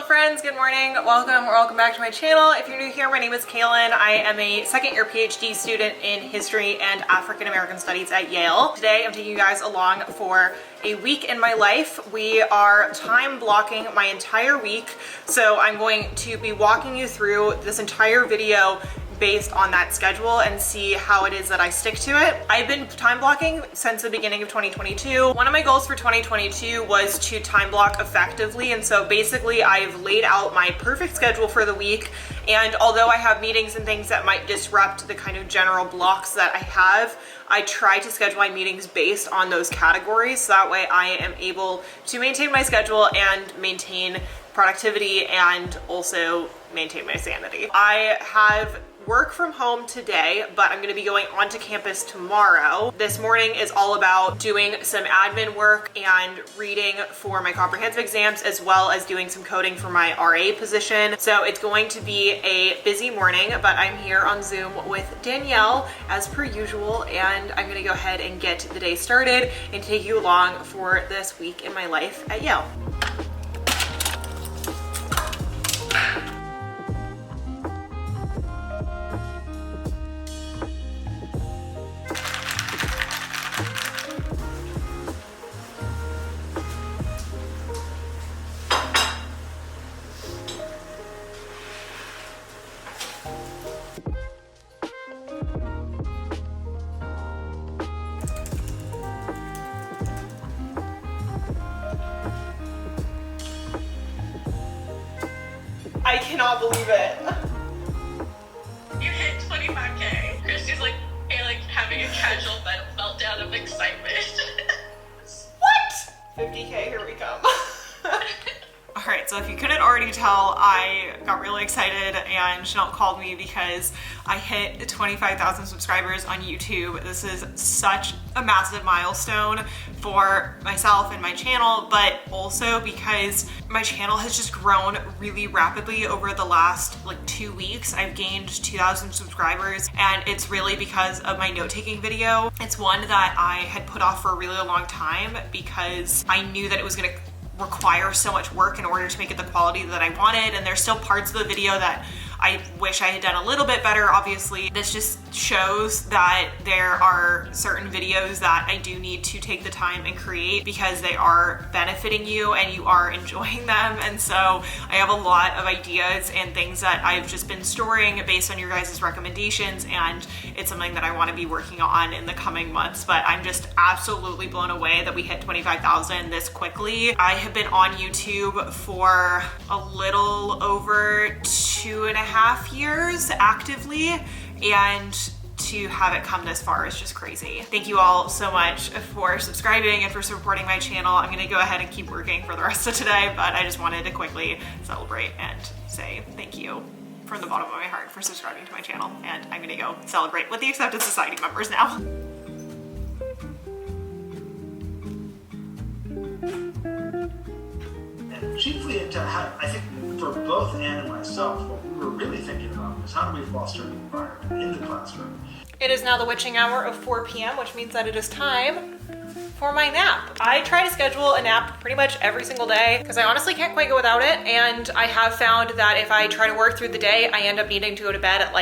Hello friends, good morning. Welcome back to my channel. If you're new here, my name is Kaelyn. I am a second year PhD student in history and African American studies at Yale. Today I'm taking you guys along for a week in my life. We are time blocking my entire week, so I'm going to be walking you through this entire video based on that schedule and see how it is that I stick to it. I've been time blocking since the beginning of 2022. One of my goals for 2022 was to time block effectively, and so basically I've laid out my perfect schedule for the week, and although I have meetings and things that might disrupt the kind of general blocks that I have, I try to schedule my meetings based on those categories, so that way I am able to maintain my schedule and maintain productivity and also maintain my sanity. I have work from home today, but I'm going to be going onto campus tomorrow. This morning is all about doing some admin work and reading for my comprehensive exams, as well as doing some coding for my RA position. So it's going to be a busy morning, but I'm here on Zoom with Danielle as per usual, and I'm going to go ahead and get the day started and take you along for this week in my life at Yale. I cannot believe it. You hit 25K. Christy's like having a casual meltdown of excitement. What? 50K, here we come. Alright, so if you couldn't already tell, I got really excited and Chanel called me because I hit 25,000 subscribers on YouTube. This is such a massive milestone for myself and my channel, but also because my channel has just grown really rapidly over the last 2 weeks. I've gained 2,000 subscribers, and it's really because of my note-taking video. It's one that I had put off for a really long time because I knew that it was gonna require so much work in order to make it the quality that I wanted, and there's still parts of the video that I wish I had done a little bit better. Obviously, this just shows that there are certain videos that I do need to take the time and create because they are benefiting you and you are enjoying them. And so I have a lot of ideas and things that I've just been storing based on your guys' recommendations, and it's something that I want to be working on in the coming months. But I'm just absolutely blown away that we hit 25,000 this quickly. I have been on YouTube for a little over 2.5 years actively, and to have it come this far is just crazy. Thank you all so much for subscribing and for supporting my channel. I'm gonna go ahead and keep working for the rest of today, but I just wanted to quickly celebrate and say thank you from the bottom of my heart for subscribing to my channel, and I'm gonna go celebrate with the Accepted Society members now. And chiefly into how, I think for both Anne and myself, what we were really thinking about was how do we foster an environment in the classroom. It is now the witching hour of 4 p.m., which means that it is time for my nap. I try to schedule a nap pretty much every single day because I honestly can't quite go without it, and I have found that if I try to work through the day, I end up needing to go to bed at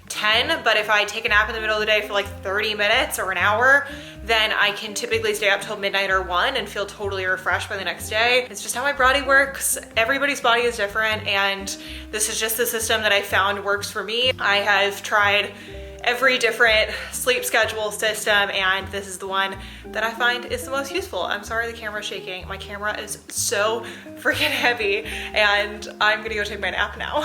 10, but if I take a nap in the middle of the day for 30 minutes or an hour, then I can typically stay up till midnight or 1 and feel totally refreshed by the next day. It's just how my body works. Everybody's body is different, and this is just the system that I found works for me. I have tried every different sleep schedule system, and this is the one that I find is the most useful. I'm sorry the camera's shaking. My camera is so freaking heavy, and I'm gonna go take my nap now.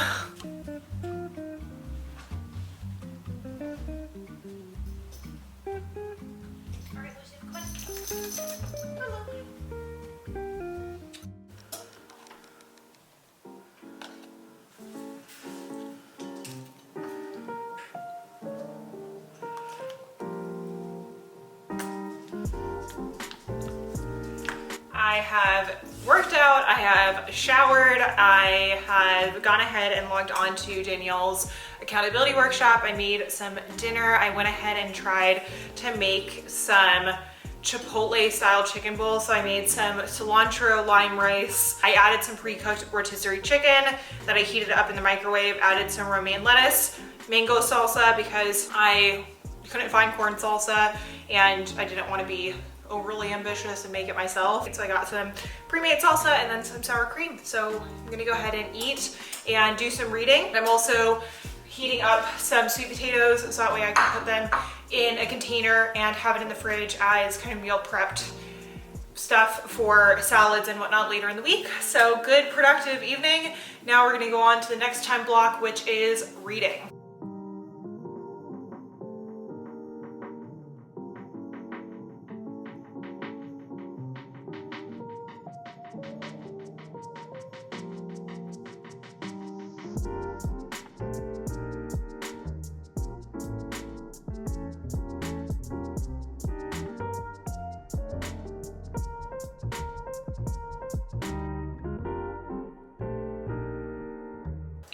I have worked out, I have showered, I have gone ahead and logged on to Danielle's accountability workshop. I made some dinner. I went ahead and tried to make some Chipotle style chicken bowl. So I made some cilantro lime rice. I added some pre-cooked rotisserie chicken that I heated up in the microwave, added some romaine lettuce, mango salsa because I couldn't find corn salsa and I didn't want to be overly ambitious and make it myself. So I got some pre-made salsa and then some sour cream. So I'm gonna go ahead and eat and do some reading. I'm also heating up some sweet potatoes so that way I can put them in a container and have it in the fridge as kind of meal prepped stuff for salads and whatnot later in the week. So good productive evening. Now we're gonna go on to the next time block, which is reading.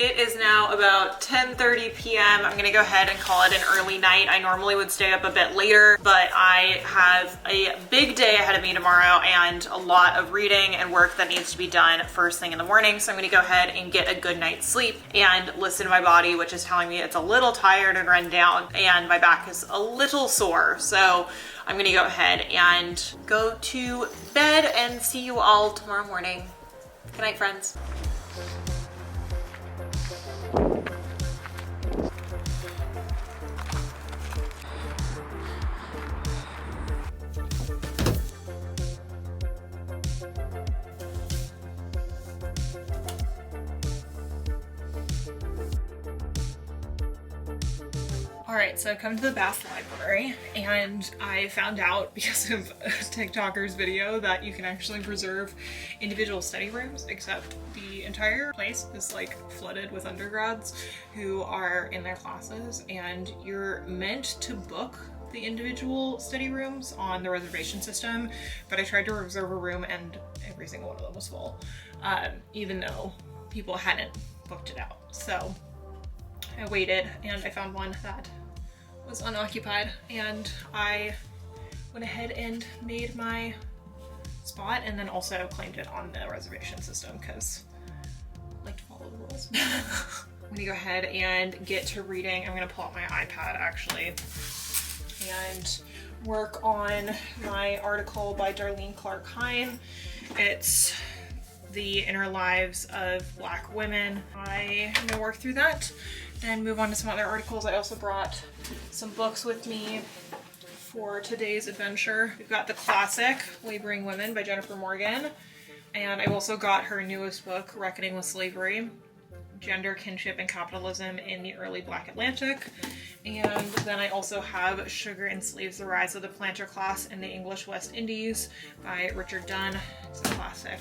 It is now about 10:30 p.m. I'm gonna go ahead and call it an early night. I normally would stay up a bit later, but I have a big day ahead of me tomorrow and a lot of reading and work that needs to be done first thing in the morning. So I'm gonna go ahead and get a good night's sleep and listen to my body, which is telling me it's a little tired and run down and my back is a little sore. So I'm gonna go ahead and go to bed and see you all tomorrow morning. Good night, friends. All right, so I've come to the Bass Library and I found out because of a TikToker's video that you can actually reserve individual study rooms, except the entire place is like flooded with undergrads who are in their classes and you're meant to book the individual study rooms on the reservation system, but I tried to reserve a room and every single one of them was full, even though people hadn't booked it out. So I waited and I found one that was unoccupied and I went ahead and made my spot and then also claimed it on the reservation system because I like to follow the rules. I'm gonna go ahead and get to reading. I'm gonna pull out my iPad actually and work on my article by Darlene Clark Hine. It's The Inner Lives of Black Women. I'm gonna work through that, then move on to some other articles. I also brought some books with me for today's adventure. We've got the classic Laboring Women by Jennifer Morgan, and I also got her newest book, Reckoning with Slavery, Gender, Kinship, and Capitalism in the Early Black Atlantic. And then I also have Sugar and Slaves, The Rise of the Planter Class in the English West Indies by Richard Dunn. It's a classic.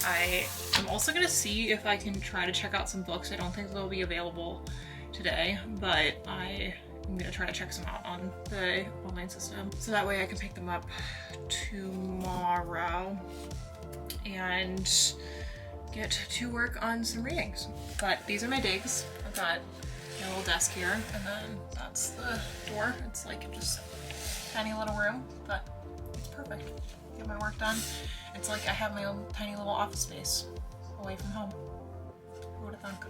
I am also gonna see if I can try to check out some books. I don't think they'll be available today, but I'm gonna try to check some out on the online system so that way I can pick them up tomorrow and get to work on some readings. But these are my digs. I've got a little desk here and then that's the door. It's like just a tiny little room, but it's perfect. Get my work done. It's like I have my own tiny little office space away from home. Who would have thunk?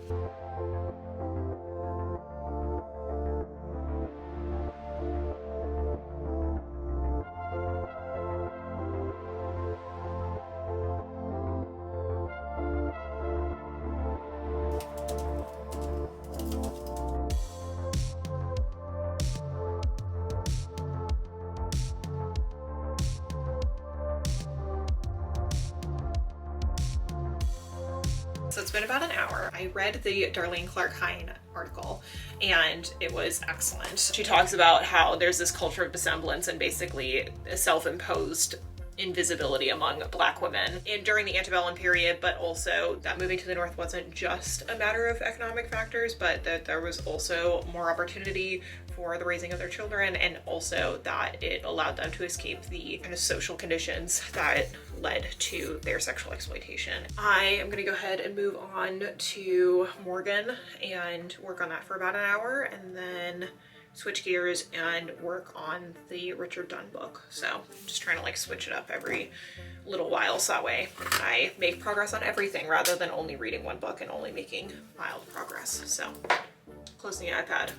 So it's been about an hour. I read the Darlene Clark Hine article and it was excellent. She talks about how there's this culture of dissemblance and basically a self-imposed invisibility among Black women during the antebellum period, but also that moving to the North wasn't just a matter of economic factors, but that there was also more opportunity for the raising of their children, and also that it allowed them to escape the kind of social conditions that led to their sexual exploitation. I am gonna go ahead and move on to Morgan and work on that for about an hour, and then switch gears and work on the Richard Dunn book. So I'm just trying to like switch it up every little while so that way I make progress on everything rather than only reading one book and only making mild progress. So closing the iPad,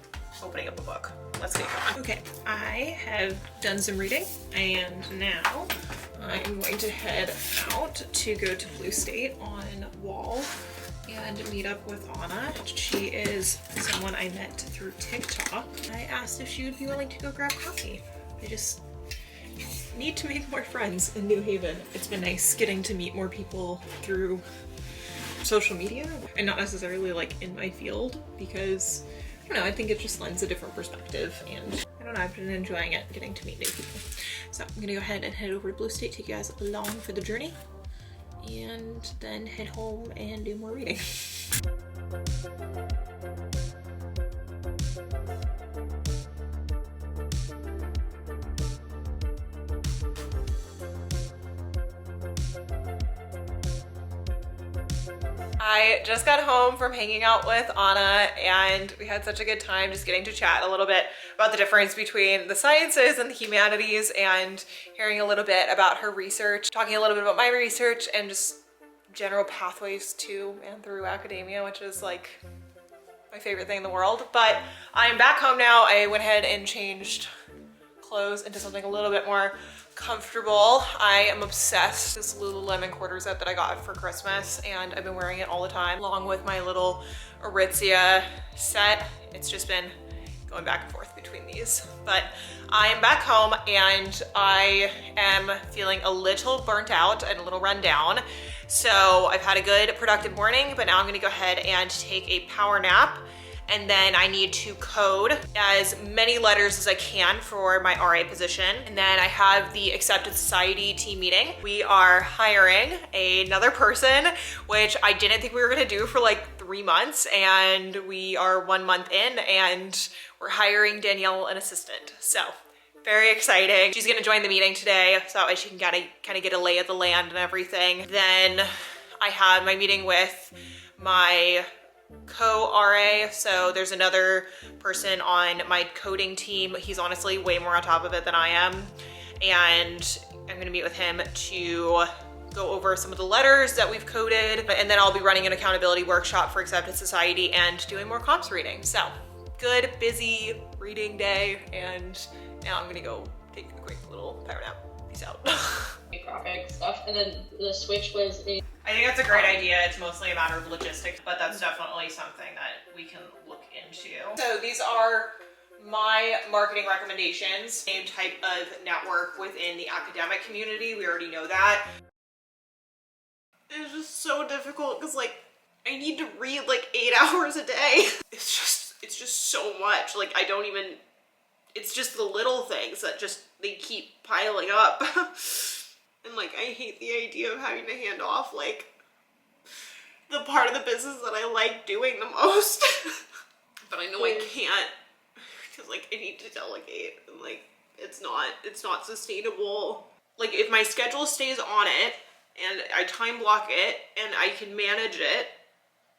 opening up a book. Let's get going. Okay, I have done some reading and now I'm going to head out to go to Blue State on Wall and meet up with Anna. She is someone I met through TikTok. I asked if she would be willing to go grab coffee. I just need to make more friends in New Haven. It's been nice getting to meet more people through social media and not necessarily like in my field because I don't know, I think it just lends a different perspective and I don't know, I've been enjoying it, getting to meet new people. So I'm gonna go ahead and head over to Blue State, take you guys along for the journey and then head home and do more reading. I just got home from hanging out with Anna and we had such a good time just getting to chat a little bit about the difference between the sciences and the humanities and hearing a little bit about her research, talking a little bit about my research and just general pathways to and through academia, which is like my favorite thing in the world. But I'm back home now. I went ahead and changed clothes into something a little bit more comfortable. I am obsessed with this Lululemon quarter set that I got for Christmas and I've been wearing it all the time along with my little Aritzia set. It's just been going back and forth between these, but I am back home and I am feeling a little burnt out and a little run down. So I've had a good productive morning, but now I'm gonna go ahead and take a power nap and then I need to code as many letters as I can for my RA position. And then I have the Accepted Society team meeting. We are hiring another person, which I didn't think we were gonna do for like 3 months, and we are 1 month in and we're hiring Danielle an assistant. So very exciting. She's gonna join the meeting today so that way she can kind of get a lay of the land and everything. Then I have my meeting with my co-RA, so there's another person on my coding team. He's honestly way more on top of it than I am, and I'm gonna meet with him to go over some of the letters that we've coded, and then I'll be running an accountability workshop for Accepted Society and doing more comps reading. So good, busy reading day, and now I'm gonna go take a quick little power nap. Peace out. Graphic stuff, and then the switch was a I think that's a great idea. It's mostly a matter of logistics, but that's definitely something that we can look into. So these are my marketing recommendations. Same type of network within the academic community. We already know that. It's just so difficult because like I need to read like 8 hours a day. It's just so much. Like I don't even, it's just the little things that just, they keep piling up. And like, I hate the idea of having to hand off like the part of the business that I like doing the most. But I know I can't because like I need to delegate and like it's not sustainable. Like if my schedule stays on it and I time block it and I can manage it,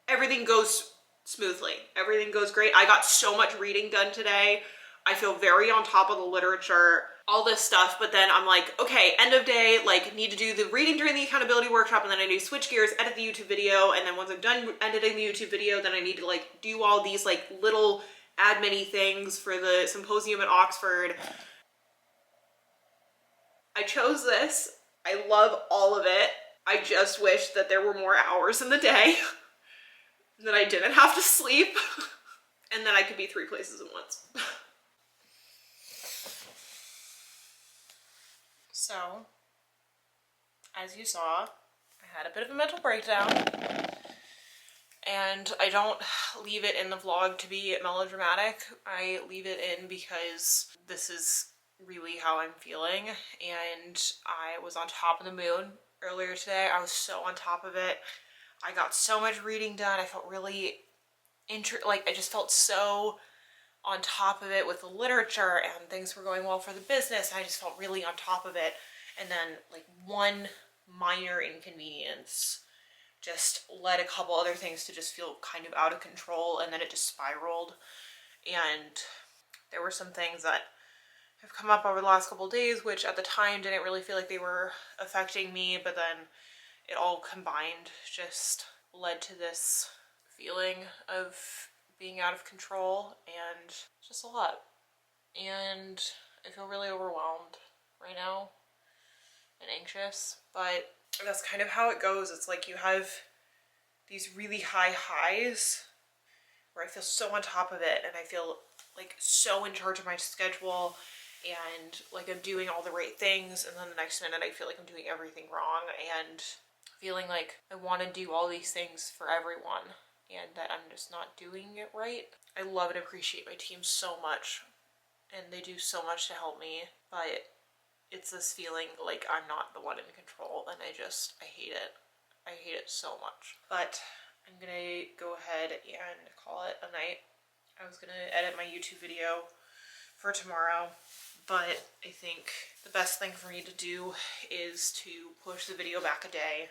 everything goes smoothly. Everything goes great. I got so much reading done today. I feel very on top of the literature, all this stuff, but then I'm like, okay, end of day, like need to do the reading during the accountability workshop, and then I need to switch gears, edit the YouTube video, and then once I'm done editing the YouTube video, then I need to like do all these like little admin-y things for the symposium at Oxford. I chose this. I love all of it. I just wish that there were more hours in the day, that I didn't have to sleep, and that I could be 3 places at once. So, as you saw, I had a bit of a mental breakdown, and I don't leave it in the vlog to be melodramatic. I leave it in because this is really how I'm feeling, and I was on top of the moon earlier today. I was so on top of it. I got so much reading done. I felt really I just felt so on top of it with the literature, and things were going well for the business. I just felt really on top of it. And then like one minor inconvenience just led a couple other things to just feel kind of out of control, and then it just spiraled. And there were some things that have come up over the last couple of days, which at the time didn't really feel like they were affecting me, but then it all combined just led to this feeling of being out of control, and it's just a lot. And I feel really overwhelmed right now and anxious, but that's kind of how it goes. It's like you have these really high highs where I feel so on top of it and I feel like so in charge of my schedule and like I'm doing all the right things, and then the next minute I feel like I'm doing everything wrong and feeling like I want to do all these things for everyone and that I'm just not doing it right. I love and appreciate my team so much and they do so much to help me, but it's this feeling like I'm not the one in control, and I hate it. I hate it so much. But I'm gonna go ahead and call it a night. I was gonna edit my YouTube video for tomorrow, but I think the best thing for me to do is to push the video back a day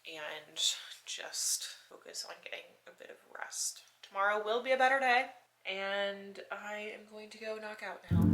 and just focus on getting a bit of rest. Tomorrow will be a better day, and I am going to go knock out now.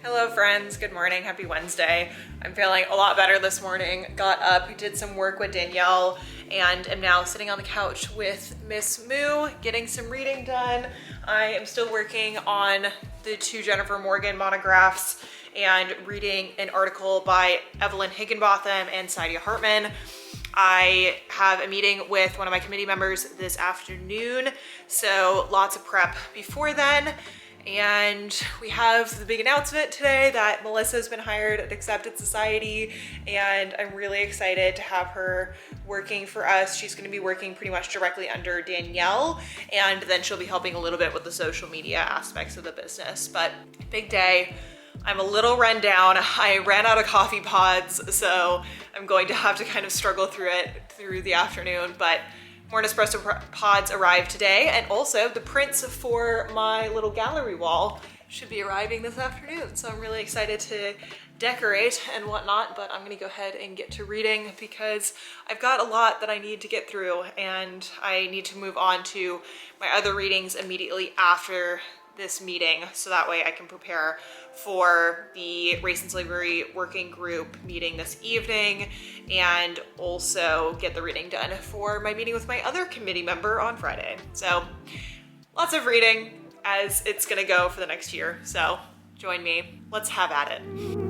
Hello friends, good morning, happy Wednesday. I'm feeling a lot better this morning. Got up, did some work with Danielle, and am now sitting on the couch with Miss Moo, getting some reading done. I am still working on the 2 Jennifer Morgan monographs and reading an article by Evelyn Higginbotham and Saidia Hartman. I have a meeting with one of my committee members this afternoon, so lots of prep before then. And we have the big announcement today that Melissa's been hired at Accepted Society, and I'm really excited to have her working for us. She's going to be working pretty much directly under Danielle, and then she'll be helping a little bit with the social media aspects of the business. But big day. I'm a little run down. I ran out of coffee pods, so I'm going to have to kind of struggle through it through the afternoon, but more Nespresso pods arrived today, and also the prints for my little gallery wall should be arriving this afternoon. So I'm really excited to decorate and whatnot, but I'm gonna go ahead and get to reading because I've got a lot that I need to get through, and I need to move on to my other readings immediately after this meeting, so that way I can prepare for the Race and Slavery Working Group meeting this evening, and also get the reading done for my meeting with my other committee member on Friday. So lots of reading as it's gonna go for the next year. So join me, let's have at it.